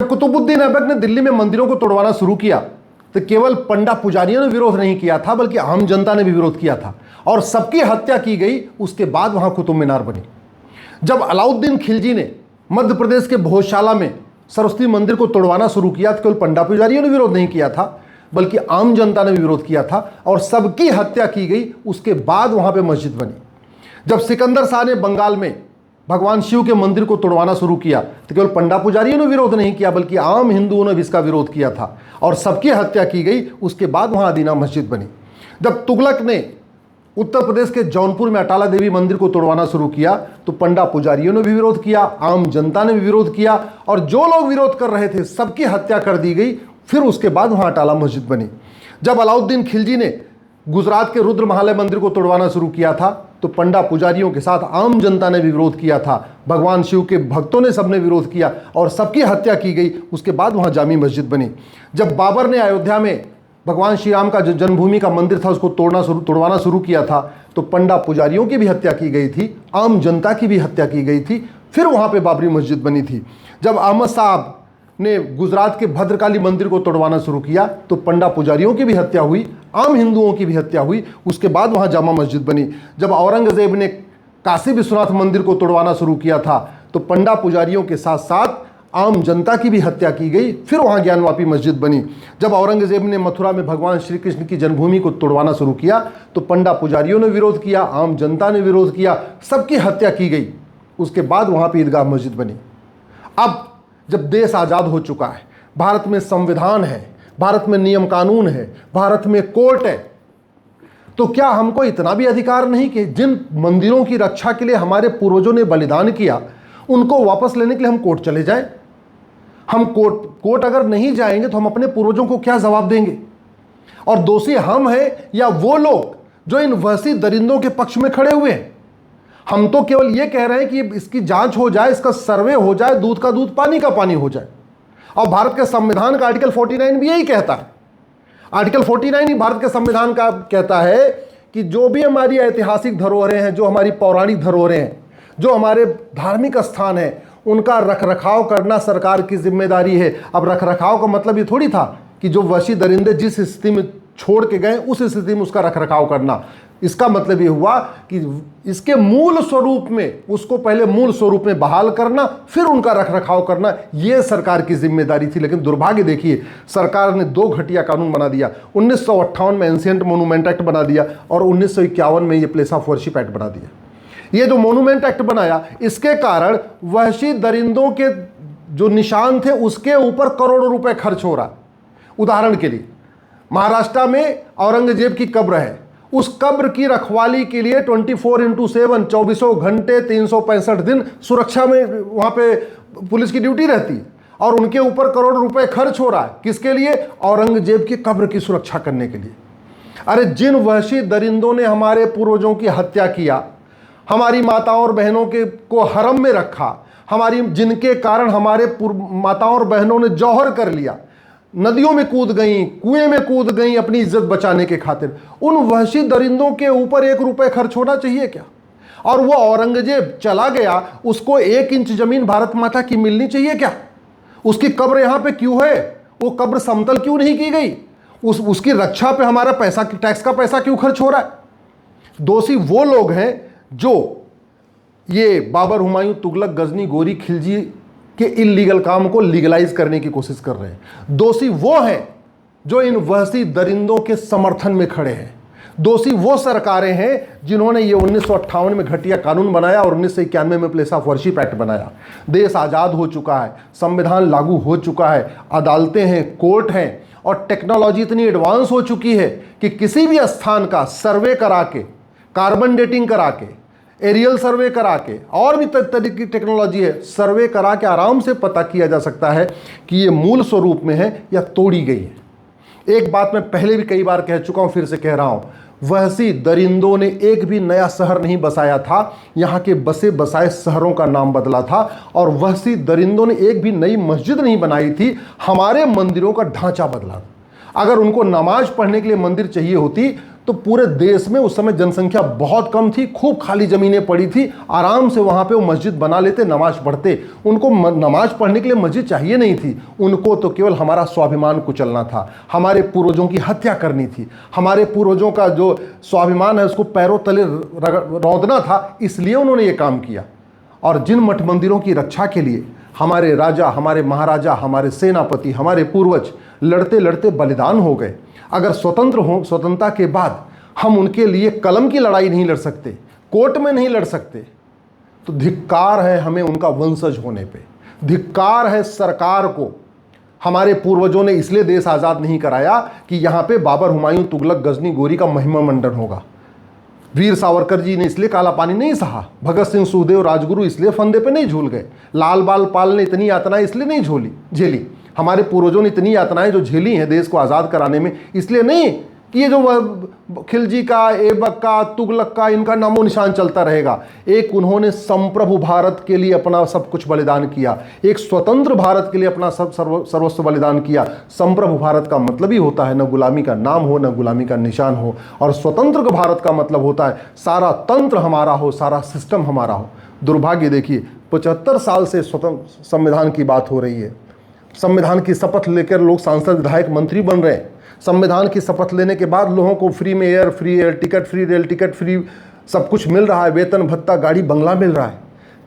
कुतुबुद्दीन ऐबक ने दिल्ली में मंदिरों को तोड़वाना शुरू किया तो केवल पंडा पुजारियों ने विरोध नहीं किया था, बल्कि आम जनता ने भी विरोध किया था और सबकी हत्या की गई। उसके बाद वहां कुतुब मीनार बनी। जब अलाउद्दीन खिलजी ने मध्य प्रदेश के भोजशाला में सरस्वती मंदिर को तोड़वाना शुरू किया तो केवल पंडा पुजारियों ने विरोध नहीं किया था, बल्कि आम जनता ने भी विरोध किया था और सबकी हत्या की गई। उसके बाद वहां पर मस्जिद बनी। जब सिकंदर शाह ने बंगाल में भगवान शिव के मंदिर को तोड़वाना शुरू किया तो केवल पंडा पुजारियों ने विरोध नहीं किया, बल्कि आम हिंदुओं ने भी इसका विरोध किया था और सबकी हत्या की गई। उसके बाद वहां आदीना मस्जिद बनी। जब तुगलक ने उत्तर प्रदेश के जौनपुर में अटाला देवी मंदिर को तोड़वाना शुरू किया तो पंडा पुजारियों ने भी विरोध किया, आम जनता ने भी विरोध किया और जो लोग विरोध कर रहे थे सबकी हत्या कर दी गई। फिर उसके बाद वहां अटाला मस्जिद बनी। जब अलाउद्दीन खिलजी ने गुजरात के रुद्र महालय मंदिर को तोड़वाना शुरू किया था तो पंडा पुजारियों के साथ आम जनता ने भी विरोध किया था, भगवान शिव के भक्तों ने सबने विरोध किया और सबकी हत्या की गई। उसके बाद वहां जामी मस्जिद बनी। जब बाबर ने अयोध्या में भगवान श्री राम का जो जन्मभूमि का मंदिर था उसको तोड़वाना शुरू किया था तो पंडा पुजारियों की भी हत्या की गई थी, आम जनता की भी हत्या की गई थी। फिर वहां पर बाबरी मस्जिद बनी थी। जब अहमद साहब ने गुजरात के भद्रकाली मंदिर को तोड़वाना शुरू किया तो पंडा पुजारियों की भी हत्या हुई, आम हिंदुओं की भी हत्या हुई। उसके बाद वहां जामा मस्जिद बनी। जब औरंगजेब ने काशी विश्वनाथ मंदिर को तोड़वाना शुरू किया था तो पंडा पुजारियों के साथ साथ आम जनता की भी हत्या की गई। फिर वहां ज्ञानवापी मस्जिद बनी। जब औरंगजेब ने मथुरा में भगवान श्री कृष्ण की जन्मभूमि को तोड़वाना शुरू किया तो पंडा पुजारियों ने विरोध किया, आम जनता ने विरोध किया, सबकी हत्या की गई। उसके बाद वहां पर ईदगाह मस्जिद बनी। अब जब देश आज़ाद हो चुका है, भारत में संविधान है, भारत में नियम कानून है, भारत में कोर्ट है, तो क्या हमको इतना भी अधिकार नहीं कि जिन मंदिरों की रक्षा के लिए हमारे पूर्वजों ने बलिदान किया उनको वापस लेने के लिए हम कोर्ट चले जाएं? हम कोर्ट अगर नहीं जाएंगे तो हम अपने पूर्वजों को क्या जवाब देंगे? और दोषी हम हैं या वो लोग जो इन वहशी दरिंदों के पक्ष में खड़े हुए हैं? हम तो केवल ये कह रहे हैं कि इसकी जांच हो जाए, इसका सर्वे हो जाए, दूध का दूध पानी का पानी हो जाए। और भारत के संविधान का आर्टिकल 49 भी यही कहता है। आर्टिकल 49 ही भारत के संविधान का कहता है कि जो भी हमारी ऐतिहासिक धरोहरें हैं, जो हमारी पौराणिक धरोहरें हैं, जो हमारे धार्मिक स्थान हैं, उनका रखरखाव करना सरकार की जिम्मेदारी है। अब रखरखाव का मतलब ये थोड़ी था कि जो वहशी दरिंदे जिस स्थिति में छोड़ के गए उस स्थिति में उसका रखरखाव करना। इसका मतलब ये हुआ कि इसके मूल स्वरूप में, उसको पहले मूल स्वरूप में बहाल करना, फिर उनका रखरखाव करना, यह सरकार की जिम्मेदारी थी। लेकिन दुर्भाग्य देखिए, सरकार ने दो घटिया कानून बना दिया। 1958 में एंशिएंट मोनूमेंट एक्ट बना दिया और 1951 में ये प्लेस ऑफ वर्शिप एक्ट बना दिया। ये जो मोनूमेंट एक्ट बनाया, इसके कारण वहशी दरिंदों के जो निशान थे उसके ऊपर करोड़ों रुपए खर्च हो रहा। उदाहरण के लिए महाराष्ट्र में औरंगजेब की कब्र है, उस कब्र की रखवाली के लिए 24x7 24 घंटे 365 दिन सुरक्षा में वहां पे पुलिस की ड्यूटी रहती है और उनके ऊपर करोड़ों रुपए खर्च हो रहा है। किसके लिए? औरंगजेब की कब्र की सुरक्षा करने के लिए। अरे जिन वहशी दरिंदों ने हमारे पूर्वजों की हत्या किया, हमारी माताओं और बहनों को हरम में रखा, जिनके कारण हमारे माताओं और बहनों ने जौहर कर लिया, नदियों में कूद गई, कुएं में कूद गई अपनी इज्जत बचाने के खातिर, उन वहशी दरिंदों के ऊपर 1 रुपए खर्च होना चाहिए क्या? और वो औरंगजेब चला गया, उसको 1 इंच जमीन भारत माता की मिलनी चाहिए क्या? उसकी कब्र यहां पे क्यों है? वो कब्र समतल क्यों नहीं की गई? उसकी रक्षा पे हमारा पैसा, टैक्स का पैसा क्यों खर्च हो रहा है? दोषी वो लोग हैं जो ये बाबर, हुमायूं, तुगलक, गजनी, गोरी, खिलजी के इल्लीगल काम को लीगलाइज करने की कोशिश कर रहे हैं। दोषी वो हैं जो इन वहशी दरिंदों के समर्थन में खड़े हैं। दोषी वो सरकारें हैं जिन्होंने ये 1958 में घटिया कानून बनाया और 1991 में प्लेस ऑफ वर्शिप एक्ट बनाया। देश आज़ाद हो चुका है, संविधान लागू हो चुका है, अदालतें हैं, कोर्ट हैं और टेक्नोलॉजी इतनी एडवांस हो चुकी है कि किसी भी स्थान का सर्वे करा के, कार्बन डेटिंग करा के, एरियल सर्वे करा के, और भी तरीके की टेक्नोलॉजी है, सर्वे करा के आराम से पता किया जा सकता है कि ये मूल स्वरूप में है या तोड़ी गई है। एक बात मैं पहले भी कई बार कह चुका हूं, फिर से कह रहा हूं, वहशी दरिंदों ने एक भी नया शहर नहीं बसाया था, यहां के बसे बसाए शहरों का नाम बदला था। और वहशी दरिंदों ने एक भी नई मस्जिद नहीं बनाई थी, हमारे मंदिरों का ढांचा बदला। अगर उनको नमाज पढ़ने के लिए मंदिर चाहिए होती तो पूरे देश में उस समय जनसंख्या बहुत कम थी, खूब खाली ज़मीनें पड़ी थी, आराम से वहाँ पे वो मस्जिद बना लेते, नमाज पढ़ते। उनको नमाज पढ़ने के लिए मस्जिद चाहिए नहीं थी, उनको तो केवल हमारा स्वाभिमान कुचलना था, हमारे पूर्वजों की हत्या करनी थी, हमारे पूर्वजों का जो स्वाभिमान है उसको पैरों तले रौंदना था, इसलिए उन्होंने ये काम किया। और जिन मठ मंदिरों की रक्षा के लिए हमारे राजा, हमारे महाराजा, हमारे सेनापति, हमारे पूर्वज लड़ते लड़ते बलिदान हो गए, अगर स्वतंत्रता के बाद हम उनके लिए कलम की लड़ाई नहीं लड़ सकते, कोर्ट में नहीं लड़ सकते, तो धिक्कार है हमें उनका वंशज होने पे, धिक्कार है सरकार को। हमारे पूर्वजों ने इसलिए देश आज़ाद नहीं कराया कि यहाँ पे बाबर, हुमायूं, तुगलक, गजनी, गोरी का महिमा मंडन होगा। वीर सावरकर जी ने इसलिए काला पानी नहीं सहा, भगत सिंह, सुखदेव, राजगुरु इसलिए फंदे पे नहीं झूल गए, लाल बाल पाल ने इतनी यातनाएं इसलिए नहीं झेली। हमारे पूर्वजों ने इतनी यातनाएं जो झेली हैं देश को आज़ाद कराने में, इसलिए नहीं कि ये जो खिलजी का, ऐबक का, तुगलक का, इनका नामो निशान चलता रहेगा। एक उन्होंने संप्रभु भारत के लिए अपना सब कुछ बलिदान किया, एक स्वतंत्र भारत के लिए अपना सब सर्वस्व बलिदान किया। संप्रभु भारत का मतलब ही होता है न गुलामी का नाम हो, न गुलामी का निशान हो, और स्वतंत्र भारत का मतलब होता है सारा तंत्र हमारा हो, सारा सिस्टम हमारा हो। दुर्भाग्य देखिए, 75 साल से स्वतंत्र संविधान की बात हो रही है, संविधान की शपथ लेकर लोग सांसद, विधायक, मंत्री बन रहे हैं। संविधान की शपथ लेने के बाद लोगों को फ्री में air, free air ticket, free rail ticket, free सब कुछ मिल रहा है, वेतन भत्ता, गाड़ी बंगला मिल रहा है,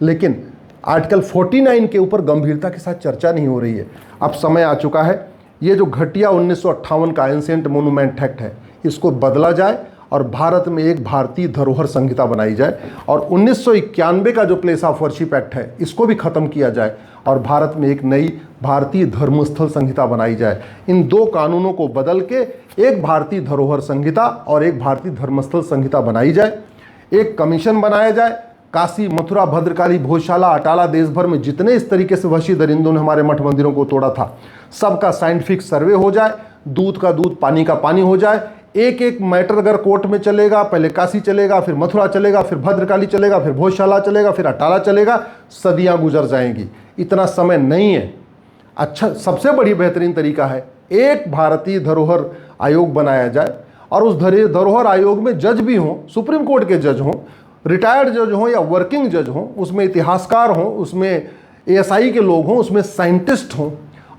लेकिन आर्टिकल 49 के ऊपर गंभीरता के साथ चर्चा नहीं हो रही है। अब समय आ चुका है, ये जो घटिया 1958 का एंशिएंट मोनूमेंट एक्ट है, इसको बदला जाए और भारत में एक भारतीय धरोहर संहिता बनाई जाए, और 1991 का जो प्लेस ऑफ वर्शिप एक्ट है इसको भी ख़त्म किया जाए, और भारत में एक नई भारतीय धर्मस्थल संहिता बनाई जाए। इन दो कानूनों को बदल के एक भारतीय धरोहर संहिता और एक भारतीय धर्मस्थल संहिता बनाई जाए। एक कमीशन बनाया जाए, काशी, मथुरा, भद्रकाली, भोजशाला, अटाला, देश भर में जितने इस तरीके से वहशी दरिंदों ने हमारे मठ मंदिरों को तोड़ा था, सबका साइंटिफिक सर्वे हो जाए, दूध का दूध, पानी का पानी हो जाए। एक एक मैटर अगर कोर्ट में चलेगा, पहले काशी चलेगा, फिर मथुरा चलेगा, फिर भद्रकाली चलेगा, फिर भोजशाला चलेगा, फिर अटाला चलेगा, सदियां गुजर जाएंगी। इतना समय नहीं है। अच्छा, सबसे बड़ी बेहतरीन तरीका है एक भारतीय धरोहर आयोग बनाया जाए, और उस धरोहर आयोग में जज भी हों, सुप्रीम कोर्ट के जज हों, रिटायर्ड जज हों या वर्किंग जज हों, उसमें इतिहासकार हों, उसमें ASI के लोग हों, उसमें साइंटिस्ट हों,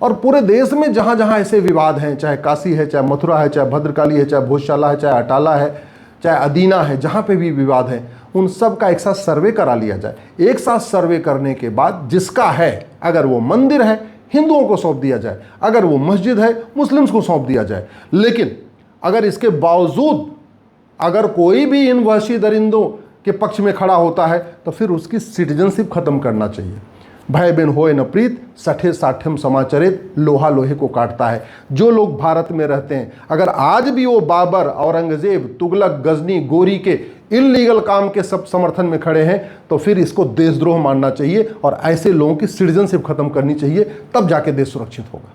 और पूरे देश में जहाँ जहाँ ऐसे विवाद हैं, चाहे काशी है, चाहे मथुरा है, चाहे भद्रकाली है, चाहे भोजशाला है, चाहे अटाला है, चाहे अदीना है, जहाँ पे भी विवाद है, उन सब का एक साथ सर्वे करा लिया जाए। एक साथ सर्वे करने के बाद जिसका है, अगर वो मंदिर है हिंदुओं को सौंप दिया जाए, अगर वो मस्जिद है मुस्लिम्स को सौंप दिया जाए। लेकिन अगर इसके बावजूद अगर कोई भी इन वहशी दरिंदों के पक्ष में खड़ा होता है तो फिर उसकी सिटीजनशिप खत्म करना चाहिए। भय बिन होए न प्रीत, सठे साठ्यम समाचरित, लोहा लोहे को काटता है। जो लोग भारत में रहते हैं, अगर आज भी वो बाबर, औरंगजेब, तुगलक, गजनी, गोरी के इल्लीगल काम के सब समर्थन में खड़े हैं, तो फिर इसको देशद्रोह मानना चाहिए और ऐसे लोगों की सिटीजनशिप खत्म करनी चाहिए, तब जाके देश सुरक्षित होगा।